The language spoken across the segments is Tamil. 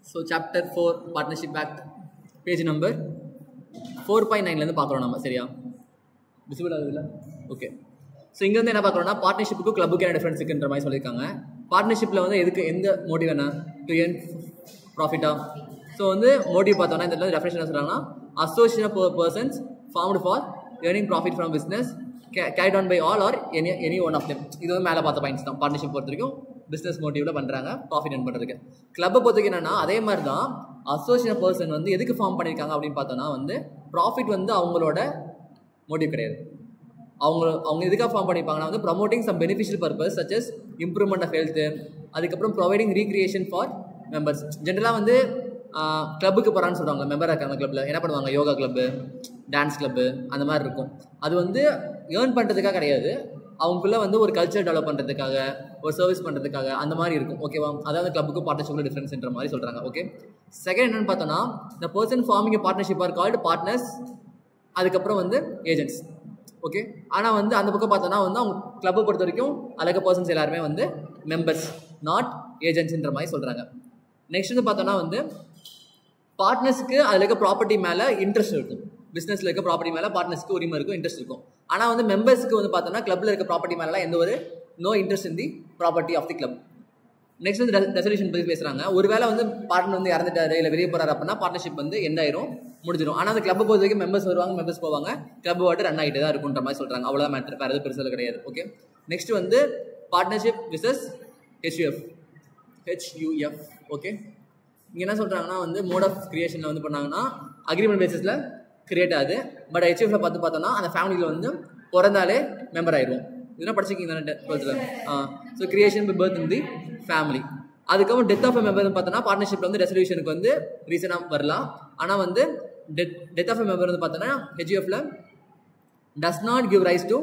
So chapter 4 partnership act page number 4.9 ல பார்க்குறோம் நம்ம சரியா விசிபிள் ஆகுதுல்ல ஓகே ஸோ இங்கே வந்து என்ன பார்க்குறோம்னா பார்ட்னர்ஷிப்புக்கும் கிளப்புக்கு என்ன டிஃப்ரென்ஸ் இருக்குன்ற மாதிரி சொல்லியிருக்காங்க. பார்ட்னர்ஷிப்பில் வந்து எதுக்கு எந்த மோட்டிவ் என்ன டு ஏர்ன் ப்ராஃபிட்டா. ஸோ வந்து மோட்டிவ் பார்த்தோம்னா இந்த ரெஃபரன்ஸ் என்ன சொல்கிறாங்கன்னா association of persons formed for earning profit from business carried on by all or any one of them. இது வந்து மேலே பார்த்த பாயிண்ட்ஸ் தான். பார்ட்னர்ஷிப் பொறுத்த வரைக்கும் பிஸ்னஸ் மோட்டிவில் பண்ணுறாங்க ப்ராஃபிட் ஏர்ன் பண்ணுறதுக்கு. கிளப்பை பொறுத்த வரைக்கும் என்னன்னா அதே மாதிரி தான் அசோசியேஷன் பர்சன் வந்து எதுக்கு ஃபார்ம் பண்ணியிருக்காங்க அப்படின்னு பார்த்தோன்னா வந்து ப்ராஃபிட் வந்து அவங்களோட மோட்டிவ் கிடையாது. அவங்க எதுக்காக ஃபார்ம் பண்ணிப்பாங்கன்னா வந்து promoting some beneficial purpose such as improvement of health, அதுக்கப்புறம் ப்ரொவைடிங் ரீக்ரியேஷன் ஃபார் மெம்பர்ஸ். ஜென்ரலாக வந்து கிளப்புக்கு போகிறான்னு சொல்கிறாங்க, மெம்பராக இருக்காங்க கிளப்பில் என்ன பண்ணுவாங்க, யோகா கிளப்பு, டான்ஸ் கிளப்பு அந்த மாதிரி இருக்கும். அது வந்து ஏர்ன் பண்ணுறதுக்காக கிடையாது, அவங்களுக்குள்ள வந்து ஒரு கல்ச்சர் டெவலப் பண்ணுறதுக்காக, ஒரு சர்வீஸ் பண்ணுறதுக்காக அந்த மாதிரி இருக்கும். ஓகேவா, அதாவது கிளப்புக்கும் பார்ட்னர்ஷிப்புக்கும் டிஃப்ரென்ஸ்ன்ற மாதிரி சொல்கிறாங்க. ஓகே, செகண்ட் என்னென்னு பார்த்தோன்னா the person farming a partnership are called partners, அதுக்கப்புறம் வந்து ஏஜென்ட்ஸ். ஓகே, ஆனால் வந்து அந்த பக்கம் பார்த்தோன்னா வந்து அவங்க கிளப்பை பொறுத்த வரைக்கும் அழக பர்சன்ஸ் எல்லாருமே வந்து மெம்பர்ஸ் நாட் ஏஜென்ட்ஸ்ன்ற மாதிரி சொல்கிறாங்க. நெக்ஸ்ட் வந்து பார்த்தோன்னா வந்து பார்ட்னர்ஸுக்கு அதில் இருக்க ப்ராப்பர்ட்டி மேலே இன்ட்ரெஸ்ட் இருக்கும். பிஸ்னஸில் இருக்க ப்ராப்பர்ட்டி மேலே பார்ட்னர்ஸ்க்கு உரிமை இருக்கும், இன்ட்ரெஸ்ட் இருக்கும். ஆனால் வந்து மெம்பர்ஸ்க்கு வந்து பார்த்தோன்னா கிளப்பில் இருக்க ப்ராப்பர்ட்டி மேலாம் எந்த ஒரு no interest in the property of the club. Next வந்து ரெசல்யூஷன் பற்றி பேசுகிறாங்க. ஒருவேளை வந்து பார்ட்னர் வந்து இறந்துட்டாரு இல்லை வெளியே போகிறாரு அப்படின்னா பார்ட்னர்ஷிப் வந்து எண்ட் ஆயிரும், முடிஞ்சிடும். ஆனால் அந்த கிளப்பை பொறுத்த வரைக்கும் மெம்பர்ஸ் வருவாங்க, மெம்பர்ஸ் போவாங்க, கிளப் வாட்டு ரன் ஆகிட்டு தான் இருக்குன்ற மாதிரி சொல்கிறாங்க. அவ்வளோதான் மேட்ரு, வேறு எதுவும் பெருசாக கிடையாது. ஓகே, நெக்ஸ்ட் வந்து பார்ட்னர்ஷிப் விசஸ் ஹெச்யூஎஃப். ஓகே, இங்கே என்ன சொல்கிறாங்கன்னா வந்து மோட் ஆஃப் கிரியேஷனில் வந்து பண்ணாங்கன்னா அக்ரிமெண்ட் பேசிஸில் கிரியேட் ஆகுது. பட் ஹெச்யூஎஃப்ல பார்த்தோன்னா அந்த ஃபேமிலியில் வந்து பிறந்தாலே மெம்பர் ஆயிடுவோம். இதெல்லாம் படிச்சிருக்கீங்க தானே 12th. So creation by birth in the family. அதுக்கப்புறம் டெத் ஆஃப் மெம்பர் பார்த்தோன்னா பார்ட்னர்ஷிப்பில் வந்து ரெசல்யூஷனுக்கு வந்து ரீசனாக வரலாம். ஆனால் வந்து டெத் ஆஃப் மெம்பர் வந்து பார்த்தோன்னா ஹெச்யூஎஃப்ல does not give rise to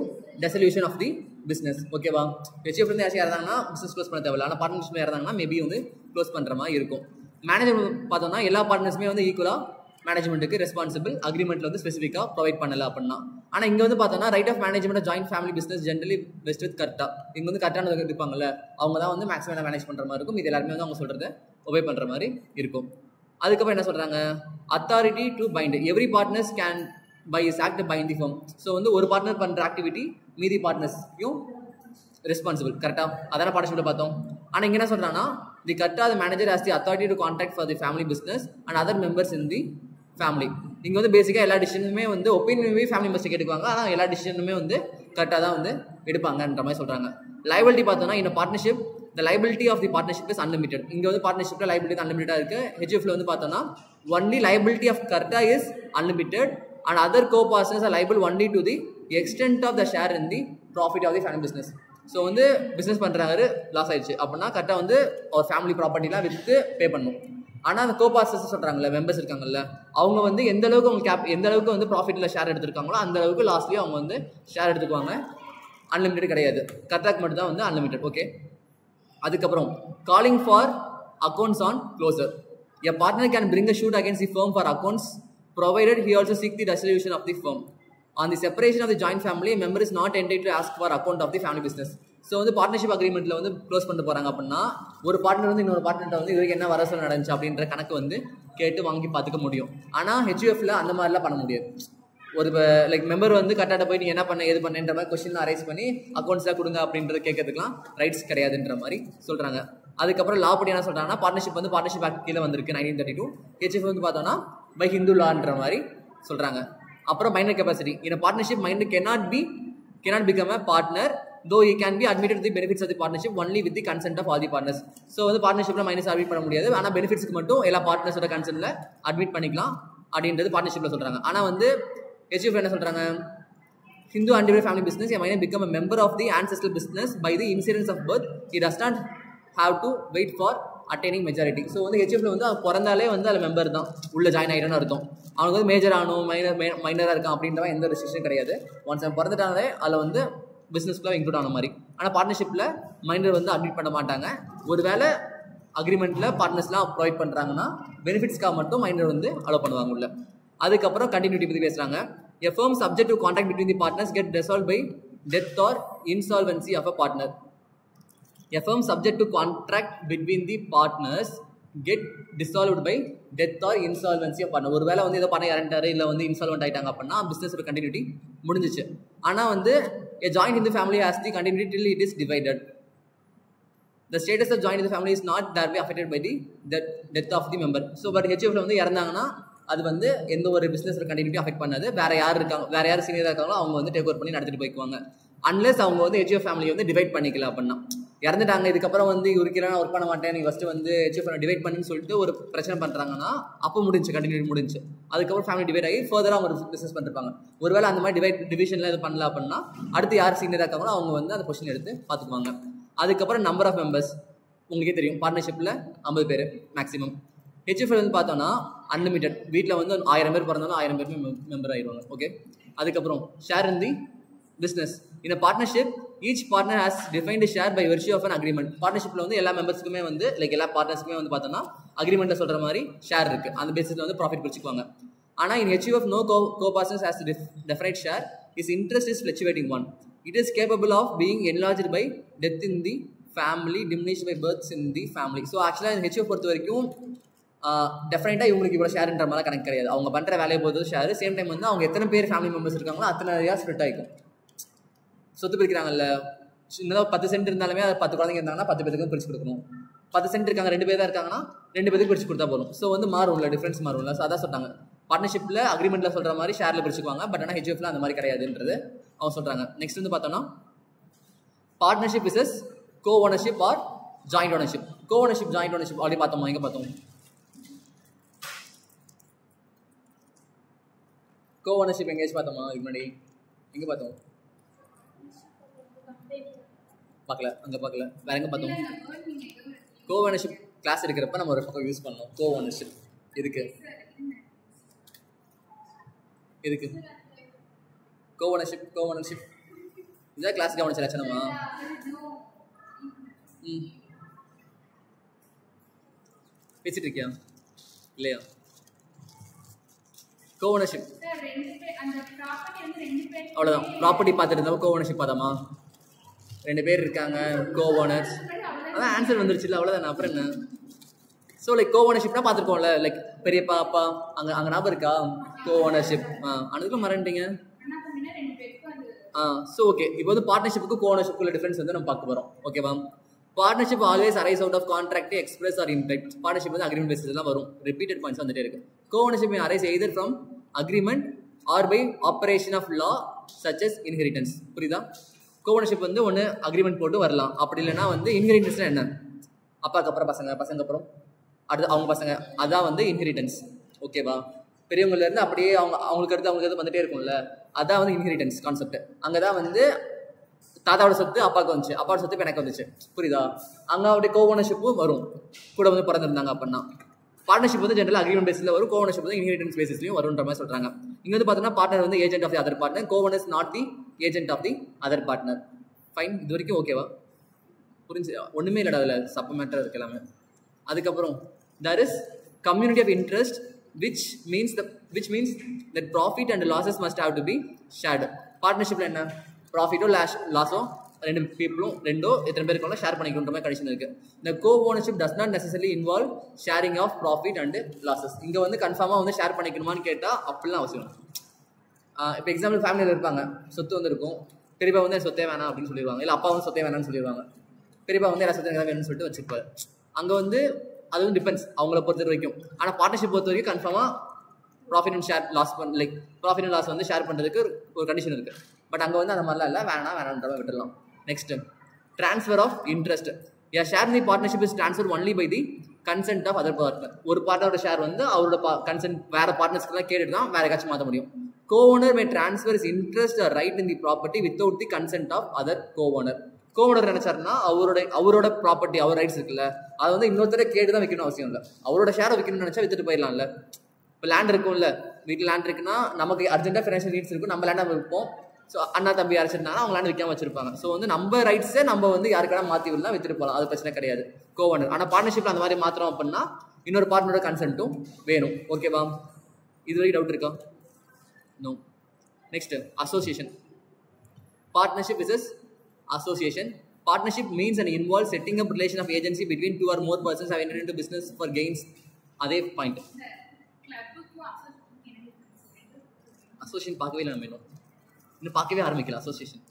resolution of the business. ஓகேவா, ஹெச்யூஎஃப் வந்து யாராச்சும் இருந்தாங்கன்னா பிஸ்னஸ் க்ளோஸ் பண்ண தேவையில்ல. ஆனால் பார்ட்னர்ஷிப் இருந்தாங்கன்னா மேபி வந்து க்ளோஸ் பண்ணுற மாதிரி இருக்கும். மேனேஜ்மெண்ட் பார்த்தோம்னா எல்லா பார்ட்னர்ஸுமே வந்து ஈக்குவலாக மேனேஜ்மெண்ட்டுக்கு ரெஸ்பான்சிபிள், அக்ரிமெண்ட்டில் வந்து ஸ்பெசிஃபிக்காக ப்ரொவைட் பண்ணல அப்படின்னா. ஆனால் இங்கே வந்து பார்த்தோன்னா right of management joint family business generally பெஸ்ட் வித் கரெக்டாக இங்கே வந்து கரெக்டான இருப்பாங்கல்ல, அவங்க தான் வந்து மேக்ஸிமம் மேனேஜ் பண்ணுற மாதிரி இருக்கும். இது எல்லாருமே வந்து அவங்க சொல்கிறத ஒபே பண்ணுற மாதிரி இருக்கும். அதுக்கப்புறம் என்ன சொல்கிறாங்க, authority to bind every partners can by his act bind the firm. So வந்து ஒரு பார்ட்னர் பண்ணுற ஆக்டிவிட்டி மீதி பார்ட்னர்ஸ்க்கும் ரெஸ்பான்சிபிள். கரெக்டாக அதான பார்ட்னர்ஷிப்பில் பார்த்தோம். ஆனால் இங்கே என்ன சொல்கிறாங்கன்னா தி கரெக்டாக the manager has the authority to contact for the family business and other members in the family. இங்கே வந்து பேசிக்காக எல்லா டிசிஷனுமே வந்து ஒப்பீனியனுமே ஃபேமிலி மெம்பர்ஸ் கேட்டுக்குவாங்க, ஆனால் எல்லா டிசிஷனுமே வந்து கரெக்டாக தான் வந்து எடுப்பாங்கன்ற மாதிரி சொல்கிறாங்க. லைபிலிட்டி பார்த்தோன்னா இந்த partnership the liability of the partnership is unlimited. இங்கே வந்து பார்ட்னர்ஷிப்பில் லைபிலிட்டி அன்லிமிட்டடாக இருக்குது. ஹெச்எஃப்ல வந்து பார்த்தோன்னா ஒன்லி லைபிலிட்டி ஆஃப் கரெக்டாக is unlimited and other co partners are liable only to the extent of the share in the profit of the family business. So வந்து பிஸ்னஸ் பண்ணுறாரு லாஸ் ஆயிடுச்சு அப்படின்னா கரெக்டாக வந்து ஒரு ஃபேமிலி ப்ராப்பர்ட்டிலாம் விற்று பே பண்ணணும். ஆனால் அந்த கோபார்சஸ் சொல்கிறாங்கல்ல, மெம்பர்ஸ் இருக்காங்கல்ல, அவங்க வந்து எந்த அளவுக்கு அவங்க எந்த அளவுக்கு வந்து ப்ராஃபிட்டில் ஷேர் எடுத்துருக்காங்களோ அந்த அளவுக்கு லாஸ்ட்லேயும் அவங்க வந்து ஷேர் எடுத்துக்குவாங்க. அன்லிமிட்டட் கிடையாது, கரெக்டாக மட்டும் தான் வந்து அன்லிமிட்டட். ஓகே, அதுக்கப்புறம் calling for accounts on closure. A partner can bring a suit against the firm for accounts provided he also seek the resolution of the firm. On the separation of the joint family, a member is not entitled to ask for account of the family business. So வந்து பார்ட்னர்ஷிப் அக்ரிமெண்ட்டில் வந்து க்ளோஸ் பண்ணிட்டு போகிறாங்க அப்படின்னா ஒரு பார்ட்னர் வந்து இன்னொரு பார்ட்னர்கிட்ட வந்து இதுக்கு என்ன வரசல் நடந்துச்சு அப்படின்ற கணக்கு வந்து கேட்டு வாங்கி பார்த்துக்க முடியும். ஆனால் ஹெச்யூஎஃப்ல அந்த மாதிரிலாம் பண்ண முடியாது. ஒரு லைக் மெம்பர் வந்து கரெக்டாக போய் நீ என்ன பண்ண ஏது பண்ணன்ற மாதிரி கொஸ்டின் அரைஸ் பண்ணி அக்கௌண்ட்ஸ்லாம் கொடுங்க அப்படின்றத கேட்கறதுக்குலாம் ரைட்ஸ் கிடையாதுன்ற மாதிரி சொல்கிறாங்க. அதுக்கப்புறம் லா படி என்ன சொல்கிறாங்கன்னா பார்ட்னர்ஷிப் வந்து பார்ட்னர்ஷிப் ஆக்ட் கீழே வந்திருக்கு 1932. ஹெச்எஃப் வந்து பார்த்தோன்னா பை ஹிந்து லான்ற மாதிரி சொல்கிறாங்க. அப்புறம் minor capacity in partnership minor cannot become a partner though he can be admitted to the benefits of the partnership only with the consent of all the partners. So வந்து பார்ட்னர்ஷிப்பில் மைனஸ் அட்மிட் பண்ண முடியாது, ஆனால் பெனிஃபிட்ஸ்க்கு மட்டும் எல்லா பார்ட்னர்ஸோட கன்சென்ட்டில் அட்மிட் பண்ணிக்கலாம் அப்படின்றது பார்ட்னர்ஷிப்பில் சொல்கிறாங்க. ஆனால் வந்து ஹெச்எஃப் என்ன சொல்கிறாங்க, Hindu undivided family business a minor become a member of the ancestral business by the incidence of birth. He does not have to wait for attaining majority. So வந்து ஹெச்எஃப்ல வந்து அவன் பிறந்தாலே வந்து அதில் மெம்பர் தான், உள்ள ஜாயின் ஆகிட்டோன்னு அர்த்தம். அவனுக்கு வந்து மேஜர் ஆகணும் மைனராக இருக்கான் அப்படின்றவன் எந்த ரெஸ்ட்ரிக்ஷன் கிடையாது. ஒன்ஸ் அவன் பிறந்துட்டாலே அதில் வந்து பிஸ்னஸ்க்குலாம் இன்க்ளூட் ஆன மாதிரி. ஆனால் பார்ட்னர்ஷிப்பில் மைனர் வந்து அட்மிட் பண்ண மாட்டாங்க. ஒரு வேளை அக்ரிமெண்ட்டில் பார்ட்னர்ஸ்லாம் ப்ரொவைட் பண்ணுறாங்கன்னா பெனிஃபிட்ஸ்க்காக மட்டும் மைனர் வந்து அலோவ் பண்ணுவாங்க உள்ள. அதுக்கப்புறம் கண்டினியூட்டி பற்றி பேசுகிறாங்க. A firm subject to contact between the partners get dissolve by death or insolvency of a partner. A firm subject to contract between the partners get dissolved by death or insolvency of partner. ஒருவேளை வந்து ஏதோ பண்ண இறந்துட்டாரு இல்லை வந்து இன்சால்வெண்ட் ஆயிட்டாங்க அப்படின்னா பிஸ்னஸோட கண்டினியூட்டி முடிஞ்சிச்சு. ஆனால் வந்து a joint in the family has the continuity till it is divided. The status of joint in the family is not thereby affected by the death of the member. So but HUFல வந்து இறந்தாங்கன்னா அது வந்து எந்த ஒரு பிஸ்னஸோட கண்டினியூட்டி அஃபெக்ட் பண்ணாது. வேற யார் இருக்காங்க, வேற யார் சீனியராக இருக்காங்களோ அவங்க வந்து டேக் ஓவர் பண்ணி நடத்திட்டு போய்க்குவாங்க. அன்லெஸ் அவங்க வந்து HUF ஃபேமிலி வந்து டிவைட் பண்ணிக்கல அப்படின்னா, இறந்துட்டாங்க இதுக்கப்புறம் வந்து இவருக்கு நான் ஒர்க் பண்ண மாட்டேன், நீ ஃபஸ்ட்டு வந்து HUF டிவைட் பண்ணுன்னு சொல்லிட்டு ஒரு பிரச்சனை பண்ணுறாங்கன்னா அப்போ முடிஞ்சு கண்டினியூட்டி முடிஞ்சு. அதுக்கப்புறம் ஃபேமிலி டிவைட் ஆகி ஃபர்தராக அவங்க பிஸ்னஸ் பண்ணிருப்பாங்க. ஒருவேளை அந்த மாதிரி டிவிஷனில் இது பண்ணல அப்படின்னா அடுத்து யார் சீனியராக இருக்காங்களோ அவங்க வந்து அந்த பொசிஷன் எடுத்து பார்த்துக்குவாங்க. அதுக்கப்புறம் நம்பர் ஆஃப் மெம்பர்ஸ் உங்களுக்கே தெரியும், பார்ட்னர்ஷிப்பில் 50 பேர் மேக்ஸிமம். HUFல வந்து பார்த்தோன்னா அன்லிமிட்டட், வீட்டில் வந்து 1000 பேர் பிறந்தாலும் 1000 பேருமே மெம்பர் ஆயிடுவாங்க. ஓகே. அதுக்கப்புறம் ஷேர் இன் தி பிஸ்னஸ். இந்த partnership each partner has defined share by virtue of an agreement. பார்ட்னர்ஷிப்பில் வந்து எல்லா மெம்பர்ஸுக்குமே வந்து எல்லா பார்ட்னர்ஸுக்குமே வந்து பார்த்தோன்னா அக்ரிமெண்ட்டில் சொல்கிற மாதிரி ஷேர் இருக்குது. அந்த பேசிஸில் வந்து ப்ராஃபிட் பிடிச்சிக்குவாங்க. ஆனால் in HUF no co-partners has definite share. His interest is fluctuating one. It is capable of being enlarged by death in the family, diminished by births in the family. So ஆக்சுவலாக இந்த HUF பொறுத்த வரைக்கும் டெஃபினட்டாக இவங்களுக்கு இவ்வளோ ஷேர்ன்ற மாதிரி கணக்கு கிடையாது. அவங்க பண்ணுற வேலையை பொறுத்து ஷேர். சேம் டைம் வந்து அவங்க எத்தனை பேர் ஃபேமிலி மெம்பர்ஸ் இருக்காங்களோ அத்தனை நிறையா ஸ்ப்ளிட் ஆகிக்கும். சொத்து பிரிக்கிறாங்கல்ல, இன்னும் 10 சென்ட் இருந்தாலுமே அது 10 குழந்தைங்க இருந்தாங்கன்னா 10 பேருக்கு பிரித்து கொடுக்கணும். 10 சென்ட் இருக்காங்க, 2 பேர் தான் இருக்காங்கன்னா 2 பேருக்கு பிரித்து கொடுத்தா போதும். ஸோ வந்து மாறும்ல, டிஃப்ரென்ஸ் மாறும்ல. ஸோ அதான் சொல்கிறாங்க, பார்ட்னர்ஷிப்பில் அக்ரிமெண்ட்டில் சொல்கிற மாதிரி ஷேரில் பிரிச்சுக்குவாங்க. பட் ஆனால் HUFல அந்த மாதிரி கிடையாதுன்றது அவங்க சொல்கிறாங்க. நெக்ஸ்ட் வந்து பார்த்தோன்னா partnership is co ownership or joint ownership. Co ownership joint ownership already பார்த்தோமா, எங்கே பார்த்தோம்? கோ ஓனர்ஷிப் எங்கேயாச்சும் பார்த்தோமா இதுக்கு முன்னாடி? எங்கே பார்த்தோம்? பார்க்கல, அங்கே பார்க்கல. வேற எங்கே பார்த்தோம்? கோ ஓனர்ஷிப் கிளாஸ் இருக்கிறப்ப நம்ம ஒரு பக்கம் யூஸ் பண்ணோம். கோ ஓனர்ஷிப் எதுக்கு கோ ஓனர்ஷிப் இதான் கிளாஸ் கவனிச்ச லட்சணமா? பேசிட்டு இருக்கியா இல்லையா? கோ ஓனர்ஷிப் அவ்வளோதான். ப்ராப்பர்ட்டி பார்த்துட்டு இருந்தோம், கோ ஓனர்ஷிப் பார்த்தோமா? 2 பேர் இருக்காங்க, கோ ஓனர்ஸ். அதான் ஆன்சர் வந்துருச்சு இல்லை, அவ்வளோதானே. அப்புறம் என்ன? ஸோ கோ ஓனர்ஷிப்னா பார்த்துருக்கோம்ல, பெரியப்பா அப்பா அங்கே ஞாபகம் இருக்கா? கோ ஓனர்ஷிப் அதுக்கும் மறந்துட்டீங்க. ஸோ ஓகே, இப்போ வந்து பார்ட்னர்ஷிப்புக்கு கோ ஓனர்ஷிப்புக்குள்ள டிஃபரன்ஸ் வந்து நம்ம பார்க்க போகிறோம். ஓகேவா? Partnership always arise out of contract express or impact. Partnership வந்து அக்ரிமெண்ட் பேசிஸ் தான் வரும். ரிப்பீட்டட் பாயிண்ட்ஸ் வந்துட்டே இருக்கு. Co ownership arise either from agreement or by operation of law such as inheritance. புரியுதா? கோ ஓனர்ஷிப் வந்து ஒன்று அக்ரிமெண்ட் போட்டு வரலாம், அப்படி இல்லைன்னா வந்து இன்ஹெரிட்டன்ஸ்னா என்ன? அப்பாவுக்கு அப்புறம் பசங்க அப்புறம் அடுத்து அவங்க பசங்க, அதான் வந்து இன்ஹெரிட்டன்ஸ். ஓகேவா? பெரியவங்கலேருந்து அப்படியே அவங்களுக்கு அடுத்து வந்துட்டே இருக்கும்ல, அதான் வந்து இன்ஹெரிட்டன்ஸ் கான்செப்ட். அங்கே தான் வந்து தாத்தாவோட சொத்து அப்பாவுக்கு வந்துச்சு, அப்பாவோட சொத்து இப்போ எனக்கு வந்துச்சு. புரியுதா? அங்கே அப்படியே கோ ஓனர்ஷிப்பும் வரும், கூட வந்து பிறந்திருந்தாங்க அப்படின்னா. பார்ட்னர்ஷிப் வந்து ஜென்ரல் அக்ரிமெண்ட் பேஸில் வரும், கோ ஓனர்ஷிப் வந்து இன்ஹெரிட்டன்ஸ் பேசிஸ்லையும் வரும்ன்ற மாதிரி சொல்கிறாங்க. இங்கே வந்து பார்த்தோன்னா பார்ட்னர் வந்து agent of the other partner, co owner is not the agent of the other partner. Fine, இது வரைக்கும் ஓகேவா? புரிஞ்சு? ஒன்றுமே இல்லைடா, அதில் சப்ப மேட்டர் இருக்கு எல்லாமே. அதுக்கப்புறம் there is community of interest which means that profit and losses must have to be shared. பார்ட்னர்ஷிப்ல என்ன? ப்ராஃபிட்டோ லாஸோ 2 பீப்புளும் எத்தனை பேர் இருக்காங்களோ ஷேர் பண்ணிக்கணுன்ற மாதிரி கண்டிஷன் இருக்கு. இந்த co ownership does not necessarily involve sharing of profit and losses. இங்கே வந்து கன்ஃபார்மாக வந்து ஷேர் பண்ணிக்கணுமான்னு கேட்டால் அப்படிலாம் அவசியம். இப்போ எக்ஸாம்பிள் ஃபேமிலியில் இருப்பாங்க, சொத்து வந்து இருக்கும், பெரியப்பா வந்து சொத்தே வேணாம் அப்படின்னு சொல்லிடுவாங்க, இல்லை அப்பா வந்து சொத்தே வேணாம்னு சொல்லிடுவாங்க, பெரியப்பா வந்து எல்லா சொத்தையும் வேணும்னு சொல்லிட்டு வச்சுருப்பாரு. அங்கே வந்து அது வந்து டிபெண்ட்ஸ் அவங்கள பொறுத்த வரைக்கும். ஆனால் பார்ட்னர்ஷிப் பொறுத்த வரைக்கும் கன்ஃபார்மாக profit and share loss profit and loss வந்து ஷேர் பண்ணுறதுக்கு ஒரு கண்டிஷன் இருக்குது. பட் அங்கே வந்து அந்த மாதிரிலாம் இல்லை, வேணான்ற மாதிரி விட்டுடலாம். Next, transfer of interest. Share the partnership is transfer only by the consent of other partner. ஒரு பார்ட்னரோட ஷேர் வந்து அவரோட கன்சென்ட் வேறு பார்ட்னர்ஸ்க்குலாம் கேட்டுட்டு தான் வேறு ஏதாச்சும் மாற்ற முடியும். co-owner may transfer his interest or right in the property without the consent of other co-owner. கோவனர் நினைச்சாருன்னா அவரோட ப்ராப்பர்ட்டி, அவர் ரைட்ஸ் இருக்குல்ல, அதை வந்து இன்னொருத்தர கேட்டு தான் வைக்கணும் அவசியம் இல்லை. அவரோட ஷேரை வைக்கணும்னு நினைச்சா வித்துட்டு போயிடலாம்ல. இப்போ லேண்ட் இருக்கும்ல, வீட்டில் லேண்ட் இருக்குன்னா நமக்கு அர்ஜென்ட்டாக ஃபினான்ஷியல் நீட்ஸ் இருக்கும், நம்ம லேண்டாக வைப்போம். ஸோ அண்ணா தம்பி அரைச்சிருந்தாலும் அவங்க லேண்ட் விற்காம வச்சிருப்பாங்க. ஸோ வந்து நம்ம ரைட்ஸை நம்ம வந்து யாருக்கெல்லாம் மாற்றி விடலாம், வித்துட்டு போகலாம், அது பிரச்சனை கிடையாது கோவனர். ஆனால் பார்ட்னர்ஷிப்பில் அந்த மாதிரி மாத்திரம் அப்படின்னா இன்னொரு பார்ட்னரோட கன்சென்ட்டும் வேணும். ஓகேவா? இது வரைக்கும் டவுட் இருக்கா? No. Next, association. Partnership is association Partnership means and involves setting up relation of agency between two or more persons have entered into business for gains. அதே பாயிண்ட். அசோசியேஷன் பார்க்கவே இல்லை நம்ம இன்னும் பார்க்கவே ஆரம்பிக்கல அசோசியேஷன்.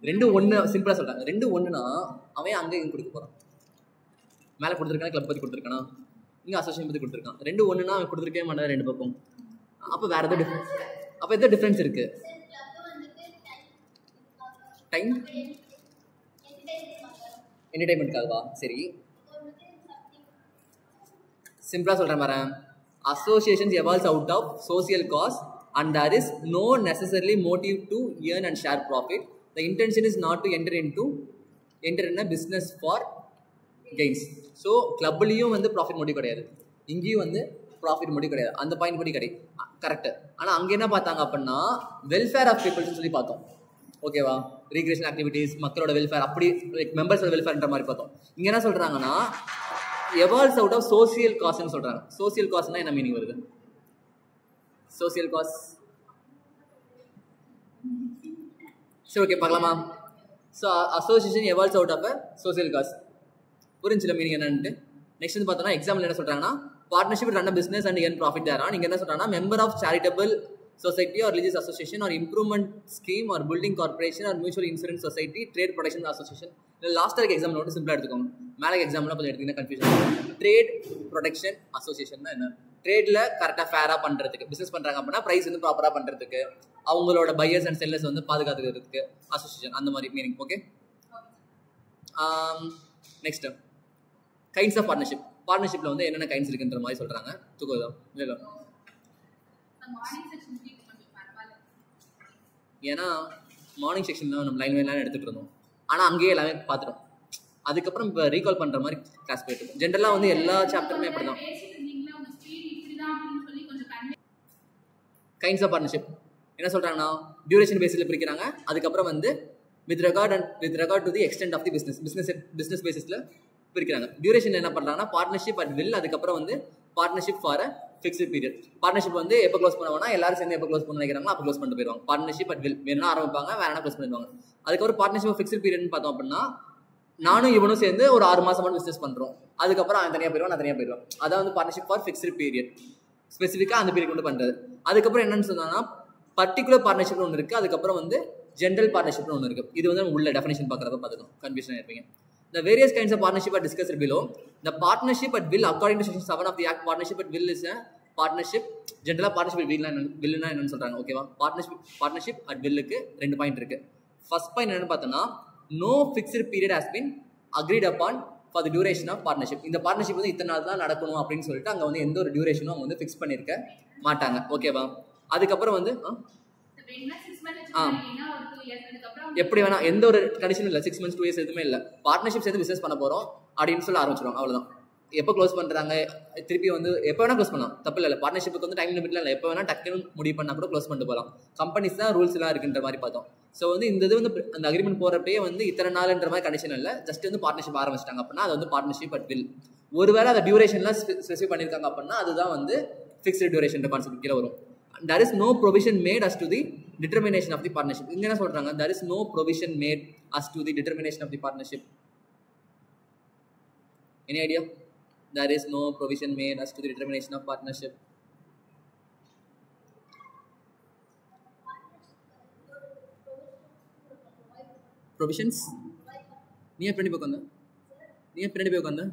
ரெண்டு ஒன்று சிம்பிளாக சொல்கிறாங்க. ரெண்டு ஒன்றுனா அவன் அங்கே இங்கே கொடுக்க போகிறான். மேலே கொடுத்துருக்கானா கிளப் பற்றி கொடுத்துருக்கானா இங்கே அசோசியேஷன் பற்றி கொடுத்துருக்கான். ரெண்டு ஒன்றுனா அவன் கொடுத்துருக்கவே மாட்டான் ரெண்டு பக்கம். அப்போ வேறு எதோ அப்போ எதோ டிஃப்ரென்ஸ் இருக்குது. டைம் என்டர்டைன்மெண்ட்காகவா? சரி சிம்பிளாக சொல்கிறேன் பாரேன். Associations evolves out of social cause and there is no necessarily motive to earn and share profit. The intention is not to enter in a business for gains. So clubலையும் வந்து ப்ராஃபிட் மோட்டிவ் கிடையாது, இங்கேயும் வந்து ப்ராஃபிட் மோட்டிவ் கிடையாது. அந்த பாயிண்ட் படி கரெக்டு. ஆனால் அங்கே என்ன பார்த்தாங்க அப்படின்னா வெல்ஃபேர் ஆஃப் பீப்புள்ஸ்னு சொல்லி பார்த்தோம். ஓகேவா? ரீக்ரியேஷன் ஆக்டிவிட்டீஸ், மக்களோட வெல்ஃபேர், அப்படி லைக் மெம்பர்ஸோட வெல்ஃபேர்ன்ற மாதிரி பார்த்தோம். இங்கே என்ன சொல்கிறாங்கன்னா எவால்வ்ஸ் அவுட் ஆஃப் சோசியல் காஸ்ட்னு சொல்கிறாங்க. சோசியல் காஸ்ட்னா என்ன மீனிங் வருது? சோசியல் காஸ்ட் சரி ஓகே பார்க்கலாமா? So association evolves out of a social cost. புரிஞ்சில மீனிங் என்னன்ட்டு. நெக்ஸ்ட் வந்து பார்த்தோன்னா எக்ஸாம்பிள் என்ன சொல்கிறாங்கன்னா partnership run a business and earn profit தேரா. நீங்கள் என்ன சொல்கிறாங்கன்னா member of charitable society or religious association or improvement scheme or building corporation or mutual insurance society, trade protection association. Last இருக்க எக்ஸாம்பிள் மட்டும் சிம்பிளாக எடுத்துக்கோங்க. மேலே எக்ஸாம்பிளாக கொஞ்சம் எடுத்தீங்கன்னா கன்ஃபியூஷன். ட்ரேட் ப்ரொடெக்ஷன் அசோசியேஷன் என்ன? ட்ரேடில் கரெக்டாக ஃபேராக பண்ணுறதுக்கு, பிஸ்னஸ் பண்ணுறாங்க அப்படின்னா ப்ரைஸ் வந்து ப்ராப்பராக பண்ணுறதுக்கு, அவங்களோட பையர்ஸ் அண்ட் செல்லர்ஸ் வந்து பாதுகாத்துக்கிறதுக்கு அசோசியேஷன், அந்த மாதிரி meaning. Okay next kinds of partnership. பார்ட்னர்ஷிப்பில் வந்து என்னென்ன கைண்ட்ஸ் இருக்குன்ற மாதிரி சொல்கிறாங்க. தூக்குதா இல்லை? ஏன்னா மார்னிங் செக்ஷன் தான் நம்ம லைன் லைன் எடுத்துகிட்டு இருந்தோம். ஆனால் அங்கேயே எல்லாமே பார்த்துட்டோம். அதுக்கப்புறம் இப்போ ரீகால் பண்ணுற மாதிரி கிளாஸ் போயிட்டு இருக்கோம். ஜென்ரலாக வந்து எல்லா சாப்டருமே அப்படி தான். கைண்ட்ஸ் ஆஃப் பார்ட்னர்ஷிப் என்ன சொல்கிறாங்கன்னா டியூரேஷன் பேஸில் பிரிக்கிறாங்க. அதுக்கப்புறம் வந்து with regard to the extent of the business பேசிஸில் பிரிக்கிறாங்க. டியூரேஷன் என்ன பண்ணுறாங்கன்னா பார்ட்னர்ஷிப் அட் வில், அதுக்கப்புறம் வந்து partnership for a fixed period. Partnership வந்து எப்போ க்ளோஸ் பண்ணுவாங்கன்னா எல்லாரும் சேர்ந்து எப்போ க்ளோஸ் பண்ண நினைக்கிறாங்களோ அப்போ க்ளோஸ் பண்ணிட்டு போயிடுவாங்க. பார்ட்னர்ஷிப் அட் வில் வேணும்னா ஆரம்பிப்பாங்க, வேணா க்ளோஸ் பண்ணிடுவாங்க. அதுக்கப்புறம் பார்ட்னர்ஷிப் ஃபிக்ஸ்டு பீரியட்னு பார்த்தோம் அப்படின்னா நானும் இவனும் சேர்ந்து ஒரு 6 மாதம் மட்டும் பிஸ்னஸ் பண்ணுறோம். அதுக்கப்புறம் அவன் தனியாக போயிடுவான், நான் தனியாக போயிடுவான். அதான் வந்து பார்ட்னர்ஷிப் ஃபார் ஃபிக்ஸ்டு பீரியட், ஸ்பெசிஃபிக்காக அந்த பீரியட் கொண்டு பண்ணுறது. அதுக்கப்புறம் என்னன்னு சொன்னாங்கன்னா பர்டிகுலர் பார்ட்னர்ஷிப்னு ஒன்று இருக்குது. அதுக்கப்புறம் வந்து ஜென்ரல் பார்ட்னர்ஷிப்னு ஒன்று இருக்குது. இது வந்து உள்ள டெஃபினேஷன் பார்க்குறப்ப பார்த்துக்கணும், கன்ஃபியூஷன் இருப்பீங்க. The various kinds of partnership are discussed below. The partnership at will, according to section 7 of the act, partnership at will is a partnership. General partnership at will na enna சொல்றாங்க. ஓகேவா? partnership at will க்கு ரெண்டு பாயிண்ட் இருக்கு. ஃபர்ஸ்ட் பாயிண்ட் என்னன்னு பார்த்தோம்னா no fixed period has been agreed upon for the duration of partnership. இந்த பார்ட்னர்ஷிப் வந்து இத்தனை நாள் தான் நடக்கணும் அப்படின்னு சொல்லிட்டு அங்கே வந்து எந்த ஒரு டியூரேஷனும் அவங்க வந்து ஃபிக்ஸ் பண்ணியிருக்க மாட்டாங்க. ஓகேவா? அதுக்கப்புறம் வந்து எப்படி வேணா எந்த ஒரு கண்டிஷனும் இல்லை. 6 months 2 years எதுவுமே இல்லை. பார்ட்னர்ஷிப் சேர்ந்து பிஸ்னஸ் பண்ண போகிறோம் அப்படின்னு சொல்லி ஆரம்பிச்சிடும், அவ்வளோதான். எப்போ க்ளோஸ் பண்ணுறாங்க திருப்பி வந்து எப்போ வேணால் க்ளோஸ் பண்ணலாம், தப்பு இல்லை. பார்ட்னர்ஷிப்புக்கு வந்து டைம் லிமிட்லாம் இல்லை, எப்போ வேணால் டக்குன்னு முடிவு பண்ணால் கூட க்ளோஸ் பண்ணிட்டு போகலாம். கம்பெனிஸ் தான் ரூல்ஸ் எல்லாம் இருக்குன்ற மாதிரி பார்த்தோம். ஸோ வந்து இந்த இது வந்து அந்த அக்ரிமெண்ட் போகிறப்பே வந்து இத்தனை நாள்ன்ற மாதிரி கண்டிஷன் இல்லை, ஜஸ்ட் வந்து பார்ட்னர்ஷிப் ஆரம்பிச்சிட்டாங்க அப்படின்னா அது வந்து பார்ட்னர்ஷிப் அட் வில். ஒருவேளை அந்த டியூரேஷன்லாம் ஸ்பெசிஃபை பண்ணியிருக்காங்க அப்படின்னா அதுதான் வந்து ஃபிக்ஸ்டு டியூரேஷன் கான்செப்ட் கீழே வரும். There is no provision made as to the determination of the partnership. இங்க என்ன சொல்றாங்க? There is no provision made as to the determination of the partnership. Any idea? There is no provision made as to the determination of partnership. Provisions? நீ எப்படி போகணும்? நீ எப்படி போகணும்?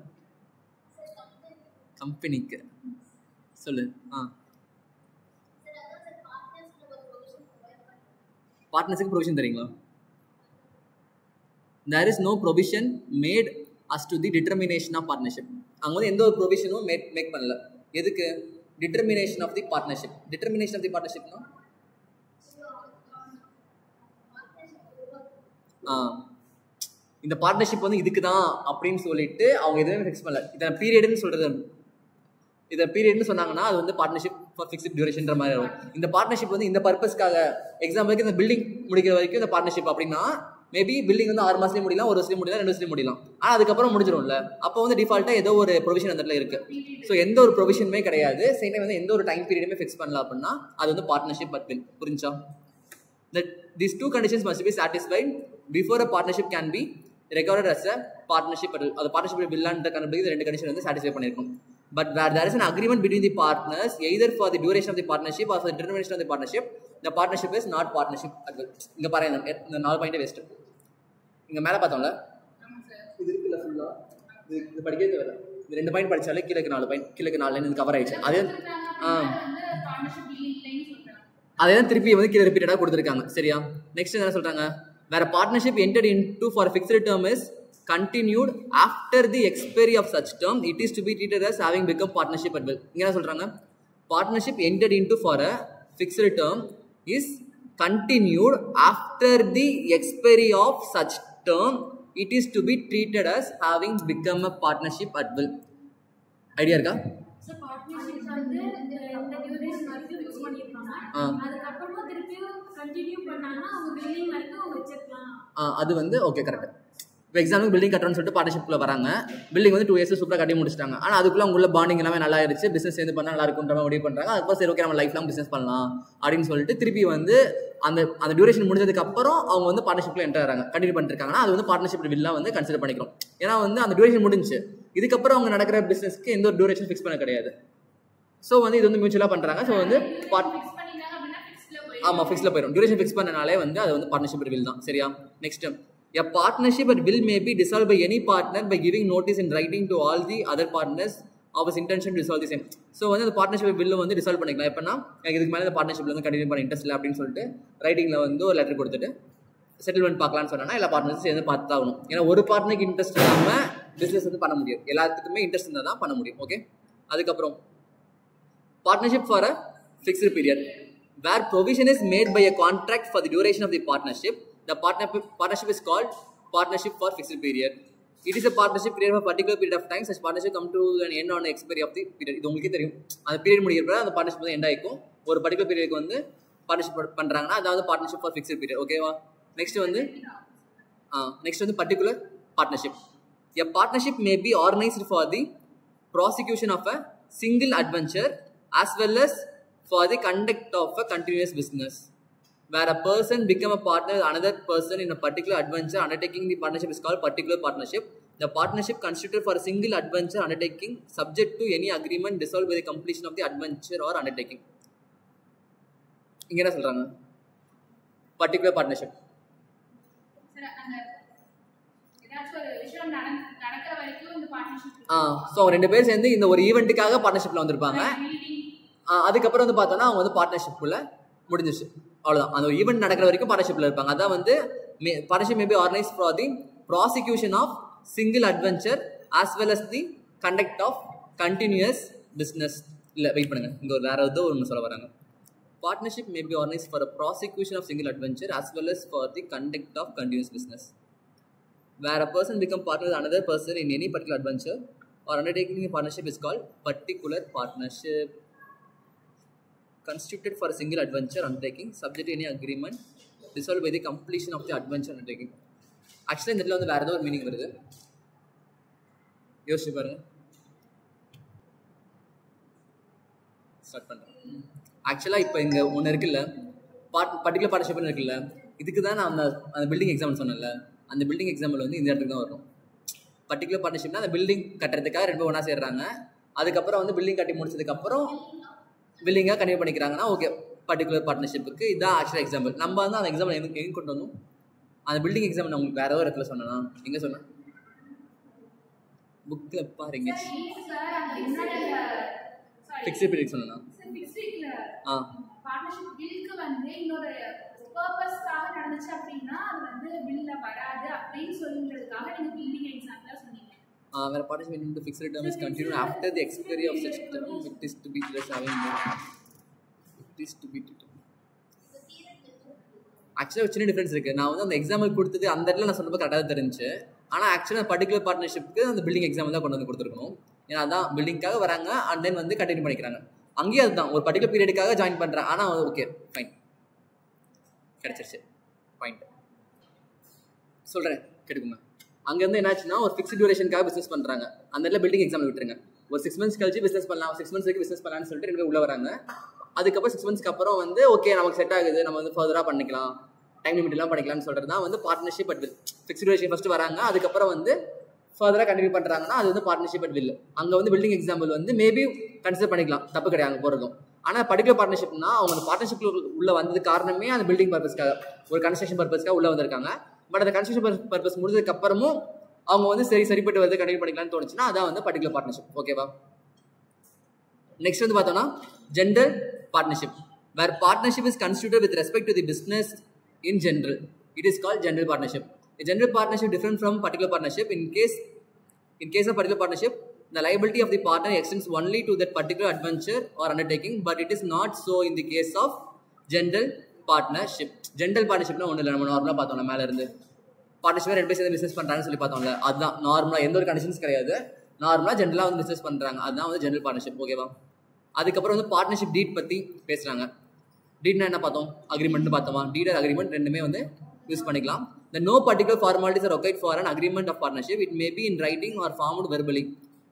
கம்பெனிக்கு சொல்லு. பார்ட்னர்ஷிப் ப்ரொவிஷன் தெரியுங்களா? There is no provision made as to the determination of partnership. அங்கே வந்து எந்த ஒரு ப்ரொவிஷனும் மேக் பண்ணல. எதுக்கு? Determination of the partnership. Determination of the பார்ட்னர்ஷிப்னா இந்த பார்ட்னர்ஷிப் வந்து இதுக்கு தான் அப்படின்னு சொல்லிட்டு அவங்க எதுவுமே ஃபிக்ஸ் பண்ணல. இதை பீரியட்னு சொல்றது, இதை பீரியட்னு சொன்னாங்கன்னா அது வந்து பார்ட்னர்ஷிப் ஃபார் ஃபிக்ஸ்ட் டியூரேஷன்ற மாதிரி வரும். இந்த பார்ட்னர்ஷிப் வந்து இந்த பர்பஸ்க்காக, எக்ஸாம்பிளுக்கு இந்த பில்டிங் முடிக்கிற வரைக்கும் இந்த பார்ட்னர்ஷிப் அப்படின்னா மேபி பில்டிங் வந்து 6 மாதத்துலேயும் முடியலாம், 1 வருஷத்துலையும் முடியலாம், 2 வருஷத்துலையும் முடியலாம். ஆனால் அதுக்கப்புறம் முடிஞ்சிடும்ல, அப்போ வந்து டிஃபால்ட்டாக ஏதோ ஒரு ப்ரொவிஷன் அந்த இடத்துல இருக்கு. ஸோ எந்த ஒரு ப்ரொவிஷனுமே கிடையாது, சேம் டைம் வந்து எந்த ஒரு டைம் பீரியடுமே ஃபிக்ஸ் பண்ணல அப்படின்னா அது வந்து பார்ட்னர்ஷிப் அட் வில். புரிஞ்சா? that these two conditions must be satisfied before a partnership can be recorded as a partnership. அது partnership will and the கண்டுபிடிக்க இந்த ரெண்டு கண்டிஷன் வந்து satisfy பண்ணிருக்கும். But where there is an agreement between the partners either for the duration of the partnership or for the termination of the partnership is not partnership at will. இங்க பாருங்க இந்த 4 பாயிண்ட் வேஸ்ட். இங்க மேல பார்த்தோம்ல இது இருக்குல ஃபுல்லா இது படிக்கவே தேவையில்ல. இந்த 2 பாயிண்ட் படிச்சாலே கீழக்கு 4 பாயிண்ட் கீழக்கு 4 லைன் இது கவர் ஆயிடுச்சு. அதே திருப்பி வந்து கீழே ரிப்பீட்டடா கொடுத்துருக்காங்க. சரியா? நெக்ஸ்ட் என்ன சொல்றாங்க? Where a partnership entered into for a fixed term is continued after the expiry of such term, it is to be treated as having become partnership at will. இங்க என்ன சொல்றாங்க? Partnership entered into for a fixed term is continued after the expiry of such term, it is to be treated as having become a partnership at will. Idea இருக்கா? So partnership வந்து இந்த duration வரைக்கும் ஃபிக்ஸ் பண்ணிருப்பாங்க. அதுக்கு அப்புறமா திருப்பி கண்டினியூ பண்ணாங்கன்னா அவங்க பில்டிங் வரைக்கும் வெச்சிரலாம். அது வந்து ஓகே கரெக்ட். இப்போ எக்ஸாம்பிள் பில்டிங் கட்டணும்னு சொல்லிட்டு பார்ட்னர்ஷிப்ல வராங்க. பில்டிங் வந்து 2 இயர்ஸ் சூப்பராக கட்டி முடிச்சிட்டாங்க. ஆனால் அதுக்குள்ள உள்ள பாண்டிங் எல்லாமே நல்லா ஆயிடுச்சு. பிசினஸ் சேர்ந்து பண்ணா நல்லா இருக்குன்ற மாதிரி முடிவு பண்றாங்க. அதுக்கப்புறம் சரி ஓகே நம்ம லைஃப் லாங் பிசினஸ் பண்ணலாம் அப்படின்னு சொல்லிட்டு திருப்பி வந்து அந்த டியூரேஷன் முடிஞ்சதுக்கு அப்புறம் அவங்க வந்து பார்ட்னர்ஷிப்ல என்டர் ஆகிறாங்க. கண்டினியூ பண்ணிட்டு இருக்காங்கன்னா அது வந்து பார்ட்னர்ஷிப் வில்லா வந்து கன்சிடர் பண்ணிக்கிறோம். ஏன்னா வந்து அந்த டியூரேஷன் முடிஞ்சு இதுக்கப்புறம் அவங்க நடக்கிற பிசினஸ்க்கு எந்த ஒரு டியூரேஷன் ஃபிக்ஸ் பண்ண கிடையாது. ஸோ வந்து இது வந்து மியூச்சுவலாக பண்ணுறாங்க. ஸோ வந்து ஆமாம் ஃபிக்ஸில் போயிடும். டியூரேஷன் ஃபிக்ஸ் பண்ணனாலே வந்து அது வந்து பார்ட்னர்ஷிப் வில் தான். சரியா? Next a partnership at will may be dissolved by any partner by giving notice in writing to all the other partners of his intention to dissolve the same. So வந்து அந்த பார்ட்னர்ஷிப் வில்ல வந்து டிசால்வ் பண்ணிக்கலாம். எப்படின்னா எனக்கு இதுக்கு மேலே இந்த பார்ட்னர்ஷிப்ல வந்து கண்டினியூ பண்ண இன்ட்ரெஸ்ட் இல்லை அப்படின்னு சொல்லிட்டு ரைட்டிங்கில் வந்து ஒரு லெட்டர் கொடுத்துட்டு செட்டில்மெண்ட் பார்க்கலான்னு சொன்னா எல்லா பார்ட்னர்ஸும் சேர்ந்து பார்த்து ஆகணும். ஏன்னா ஒரு பார்ட்னருக்கு இன்ட்ரெஸ்ட் இல்லாமல் பிஸ்னஸ் வந்து பண்ண முடியாது. எல்லாத்துக்குமே இன்ட்ரெஸ்ட் இருந்தால் தான் பண்ண முடியும். ஓகே. அதுக்கப்புறம் partnership for a fixed period where provision is made by a contract for the duration of the partnership. The partnership is called partnership for fixed period. It is a partnership period for a particular period of time. Such partnership come to an end on the expiry of the period. இது உங்களுக்கே தெரியும். அந்த பீரியட் முடிகிறப்ப அந்த பார்ட்னர்ஷிப் வந்து எண்ட் ஆயிக்கும். ஒரு பர்டிகுலர் பீரியடுக்கு வந்து பார்ட்னர்ஷிப் பண்றாங்கன்னா அதாவது பார்ட்னர்ஷிப் ஃபார் ஃபிக்ஸ்ட் பீரியட். ஓகேவா? நெக்ஸ்ட் வந்து particular partnership. A partnership may be organized for the prosecution of a single adventure as well as for the conduct of a continuous business. Where a person become a partner with another person in a particular adventure undertaking, the partnership is called particular partnership. The partnership constituted for a single adventure undertaking subject to any agreement dissolved by the completion of the adventure or undertaking. இங்க என்ன சொல்றாங்க? particular partnership. சரி அந்த ஏதாச்சும் ஒரு விஷயம் நடக்கிற வரைக்கும் இந்த பார்ட்னர்ஷிப் சோ ரெண்டு பேர் சேர்ந்து இந்த ஒரு ஈவென்ட்டுக்காக பார்ட்னர்ஷிப்ல வந்திருப்பாங்க. அதுக்கப்புறம் வந்து பார்த்தோன்னா அவங்க வந்து பார்ட்னர்ஷிப்புக்குள்ள முடிஞ்சிச்சு. அவ்வளோதான். அந்த ஈவெண்ட் நடக்கிற வரைக்கும் பார்ட்னர்ஷிப்பில் இருப்பாங்க. அதான் வந்து partnership may be organise for the prosecution of single adventure as well as the conduct of continuous business. இல்லை வெயிட் பண்ணுங்க, இங்கே ஒரு வேற ஏதோ ஒன்று சொல்ல வராங்க. Partnership may be organise for a prosecution of single adventure as well as for the conduct of continuous business. Where a person become partner with another person in any particular adventure or undertaking a partnership is called particular partnership. Constituted for a single adventure undertaking subject to any agreement dissolved by the completion of the adventure undertaking. Actually இந்த இடத்துல வந்து வேற ஏதோ ஒரு மீனிங் வருது. யோசிச்சு பாருங்க. ஸ்டார்ட் பண்றேன். ஆக்சுவலாக இப்போ இங்கே ஒன்று இருக்குல்ல, பர்டிகுலர் பார்ட்னர்ஷிப்னு இருக்குல்ல, இதுக்கு தான் நான் அந்த பில்டிங் எக்ஸாம்பிள் சொன்னேன்ல, அந்த பில்டிங் எக்ஸாம்பிள் வந்து இந்த இடத்துக்கு தான் வரும். பர்டிகுலர் பார்ட்னர்ஷிப்னா அந்த பில்டிங் கட்டுறதுக்காக ரெண்டு ஒன்றா சேர்றாங்க. அதுக்கப்புறம் வந்து பில்டிங் கட்டி முடிச்சதுக்கப்புறம் பில்டிங்காக கண்டினியூ பண்ணிக்கிறாங்கன்னா ஓகே பர்டிகுலர் பார்ட்னர்ஷிப்புக்கு இதான் ஆக்சுவலாக எக்ஸாம்பிள். நம்ம வந்து அந்த எக்ஸாம்பிள் எங்கே கொண்டு வந்தோம்? அந்த பில்டிங் எக்ஸாம்பிள் நான் உங்களுக்கு வேற ஒரு இடத்துல சொன்னேன்னா எங்கே சொன்னேன்? புக்கில் பாருங்க. ஃபிக்ஸ்ட் பீரியட் சொன்னா பார்ட்னர்ஷிப் பில்க்கு வந்து இன்னொரு பர்பஸ்க்காக நடந்துச்சு அப்படின்னா அது வந்து பில்ல வராது அப்படின்னு சொல்றதுக்காக நீங்க பில்டிங் எக்ஸாம்பிளா சொன்னீங்க. Where participant in the fixed term is continued after the expiry of such term, it is to be just having it is to be ஆக்சுவலாக ஒரு சின்ன டிஃப்ரென்ஸ் இருக்குது. நான் வந்து அந்த எக்ஸாம்பிள் கொடுத்தது அந்த இடத்துல நான் சொன்னப்போ கரெக்டாக தெரிஞ்சு, ஆனால் ஆக்சுவலாக பர்டிகுலர் பார்ட்னர்ஷிப்க்கு அந்த பில்டிங் எக்ஸாம்பிள் தான் கொண்டு வந்து கொடுத்துருக்கணும். ஏன்னா அதான் பில்டிங்காக வராங்க அண்ட் தென் வந்து கண்டினியூ பண்ணிக்கிறாங்க. அங்கேயும் அதுதான் ஒரு பர்டிகுலர் பீரியடுக்காக ஜாயின் பண்ணுறேன். ஆனால் ஓகே ஃபைன் கிடச்சிருச்சு. பாயிண்ட் சொல்கிறேன் கேட்டுக்கோங்க. அங்கேருந்து என்னாச்சுன்னா ஒரு ஃபிக்ஸ்ட் டியூரேஷனுக்காக பிஸ்னஸ் பண்ணுறாங்க. அந்த இடத்துல பில்டிங் எக்ஸாம்பிள் விட்டுருங்க. ஒரு 6 months கழிச்சு பிஸ்னஸ் பண்ணலாம், 6 months வரைக்கும் பிஸ்னஸ் பண்ணலான்னு சொல்லிட்டு ரெண்டு பேர் உள்ள வராங்க. அதுக்கப்புறம் 6 monthsக்கு அப்புறம் வந்து ஓகே நமக்கு செட் ஆகுது, நம்ம வந்து ஃபர்தராக பண்ணிக்கலாம், டைம் லிமிட் எல்லாம் பண்ணிக்கலாம்னு சொல்கிறது தான் வந்து partnership at will. Fixed duration first வராங்க, அதுக்கப்புறம் வந்து ஃபர்தராக கண்டினியூ பண்ணுறாங்கன்னா அது வந்து பார்ட்னர்ஷிப் அட் வில். அங்கே வந்து பில்டிங் எக்ஸாம்பிள் வந்து மேபி கன்சிடர் பண்ணிக்கலாம், தப்பு கிடையாது அங்கே போகிறதும். ஆனால் பர்டிகுலர் பார்ட்னர்ஷிப்னா அவங்க அந்த பார்ட்னர்ஷிப் உள்ளே வந்தது காரணமே அந்த பில்டிங் பர்பஸ்க்காக, ஒரு கன்ஸ்ட்ரக்ஷன் பர்பஸ்க்காக உள்ளே வந்திருக்காங்க. பட் அந்த கன்ஸ்ட்ரக்ஷன் பர்பஸ் முடிஞ்சதுக்கு அப்புறமும் அவங்க வந்து சரிப்பட்டு வந்து கண்டினியூ பண்ணிக்கலாம்னு தோணுச்சுன்னா அதான் வந்து பர்டிகுலர் பார்ட்னர்ஷிப். ஓகேவா? நெக்ஸ்ட் வந்து பார்த்தோம்னா general partnership, where partnership is constituted with respect to the business in general. It is called general partnership. A general partnership different from particular partnership. In case of particular partnership, the liability of the partner extends only to that particular adventure or undertaking, but it is not so in the case of general partnership. General partnership na ஒண்ணு இல்ல, நம்ம நார்மலா பார்த்தோம்ல மேல இருந்து பார்ட்னர்ஷிப் ரெண்டு பேர் சேர்ந்து பிசினஸ் பண்றாங்கன்னு சொல்லி பார்த்தோம்ல, அதுதான் நார்மலா, எந்த ஒரு கண்டிஷன்ஸ் கிடையாது, நார்மலா ஜென்ரலா வந்து பிசினஸ் பண்றாங்க, அதுதான் வந்து ஜெனரல் பார்ட்னர்ஷிப். ஓகேவா? அதுக்கப்புறம் வந்து பார்ட்னர்ஷிப் டீட் பத்தி பேசுறாங்க. டீட்னா என்ன பார்த்தோம்? அக்ரிமெண்ட்னு பார்த்தோமா? டீட் ஆர் அக்ரிமெண்ட் ரெண்டுமே வந்து யூஸ் பண்ணிக்கலாம். The no particular formalities are required for an agreement of partnership. It may be in writing or formed verbally.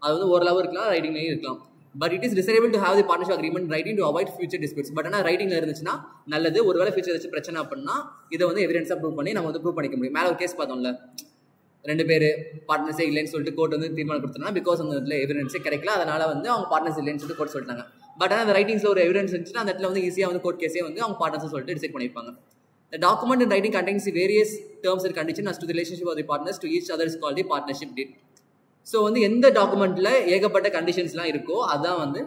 அது வந்து ஓரளவு இருக்கலாம், ரைட்டிங்லேயும் இருக்கலாம். But it is desirable to have the partnership agreement writing to avoid future disputes. But ஆனால் ரைட்டிங்கில் இருந்துச்சுன்னா நல்லது. ஒருவேளை ஃபியூச்சர் வச்சு பிரச்சனை அப்படின்னா இதை வந்து எவிடன்ஸாக ப்ரூவ் பண்ணி நம்ம வந்து ப்ரூவ் பண்ணிக்க முடியும். மேலே ஒரு கேஸ் பார்த்தோம்ல, ரெண்டு பேர் பார்ட்னர்ஸே இல்லைன்னு சொல்லிட்டு கோர்ட் வந்து தீர்மானம் கொடுத்தோம்னா பிகாஸ் அந்த இடத்துல எவிடன்ஸே கிடைக்கல, அதனால வந்து அவங்க பார்ட்னர்ஸ் இல்லைன்னு சொல்லிட்டு கோர்ட் சொல்லிட்டாங்க. பட் ஆனால் அந்த ரைட்டிங்ஸில் ஒரு எவிடன்ஸ் இருந்துச்சுன்னா அந்த இடத்துல வந்து ஈஸியாக வந்து கோர்ட் கேஸே வந்து அவங்க பார்ட்னர்ஸ் சொல்லிட்டு டிசைட் பண்ணியிருப்பாங்க. The document in writing contains the various terms and conditions as to the relationship of the partners to each other is called the partnership deed. So வந்து எந்த டாக்குமெண்ட்டில் ஏகப்பட்ட கண்டிஷன்ஸ்லாம் இருக்கோ அதுதான் வந்து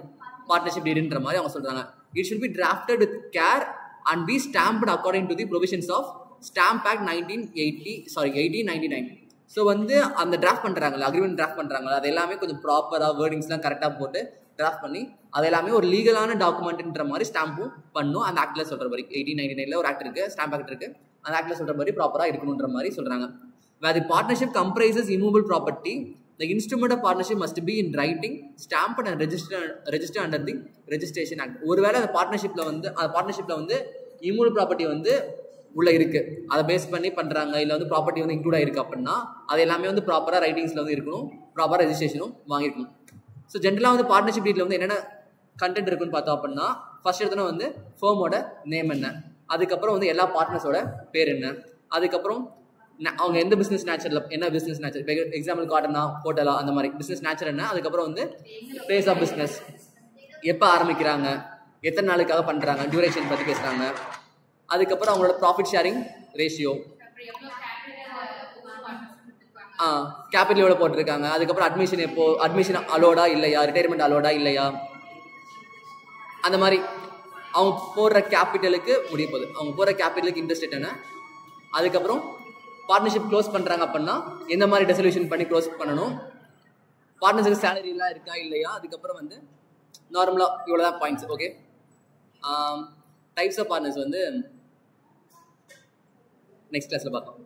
பார்ட்னர்ஷிப் டீடுன்ற மாதிரி அவங்க சொல்கிறாங்க. It should be drafted with care and be stamped according to the provisions of Stamp Act 1899. So வந்து அந்த டிராஃப்ட் பண்ணுறாங்களா, அக்ரிமெண்ட் டிராஃப்ட் பண்ணுறாங்களா, அது எல்லாமே கொஞ்சம் ப்ராப்பராக வேர்டிங்ஸ்லாம் கரெக்டாக போட்டு டிராஃப்ட் பண்ணி அது எல்லாமே ஒரு லீகலான டாக்குமெண்ட்ன்ற மாதிரி ஸ்டாம்பும் பண்ணும். அந்த ஆக்டில் சொல்கிற மாதிரி 1899 ஒரு ஆக்ட் இருக்குது, ஸ்டாம்ப் ஆக்ட் இருக்குது, அந்த ஆக்டில் சொல்கிற மாதிரி ப்ராப்பராக இருக்கணுன்ற மாதிரி சொல்கிறாங்க. Where the partnership comprises immovable property, the instrument of partnership must be in writing, stamped and registered under the Registration Act. ஒருவேளை அந்த பார்ட்னர்ஷிப்பில் வந்து இம்மூவபிள் ப்ராப்பர்ட்டி வந்து உள்ளே இருக்குது, அதை பேஸ் பண்ணி பண்ணுறாங்க, இல்லை வந்து ப்ராப்பர்ட்டி வந்து இன்க்ளூட் ஆகிருக்கு அப்படின்னா அது எல்லாமே வந்து ப்ராப்பராக ரைட்டிங்ஸில் வந்து இருக்கணும், ப்ராப்பராக ரெஜிஸ்ட்ரேஷனும் வாங்கியிருக்கணும். ஸோ ஜென்ரலாக வந்து பார்ட்னர்ஷிப் டீட்டில் வந்து என்னென்ன கண்டென்ட் இருக்குன்னு பார்த்தோம் அப்படின்னா ஃபர்ஸ்ட் எடுத்தோன்னா வந்து ஃபேமோட நேம் என்ன, அதுக்கப்புறம் வந்து எல்லா பார்ட்னர்ஸோட பேர் என்ன, அதுக்கப்புறம் அவங்க எந்த பிஸ்னஸ் நேச்சரில் என்ன பிஸ்னஸ் நேச்சர், இப்போ எக்ஸாம்பிள் காட்டனா ஹோட்டலா அந்த மாதிரி பிஸ்னஸ் நேச்சர் என்ன, அதுக்கப்புறம் வந்து பிளேஸ் ஆஃப் பிஸ்னஸ், எப்போ ஆரம்பிக்கிறாங்க, எத்தனை நாளுக்காக பண்ணுறாங்க, டியூரேஷன் பற்றி பேசுகிறாங்க, அதுக்கப்புறம் அவங்களோட ப்ராஃபிட் ஷேரிங் ரேஷியோ, கேபிட்டல் எவ்வளோ போட்டிருக்காங்க, அதுக்கப்புறம் அட்மிஷன் அலோடா இல்லையா, ரிட்டையர்மெண்ட் அலோடா இல்லையா, அந்த மாதிரி அவங்க போடுற கேபிட்டலுக்கு முடிய போகுது, அவங்க போடுற கேபிட்டலுக்கு இன்ட்ரெஸ்ட் என்ன, அதுக்கப்புறம் பார்ட்னர்ஷிப் க்ளோஸ் பண்ணுறாங்க அப்படின்னா எந்த மாதிரி ரெசல்யூஷன் பண்ணி க்ளோஸ் பண்ணணும், பார்ட்னர்ஸுக்கு சேலரிலாம் இருக்கா இல்லையா, அதுக்கப்புறம் வந்து நார்மலாக இவ்வளோ தான் points. Okay, types of partners வந்து நெக்ஸ்ட் கிளாஸில் பார்க்கலாம்.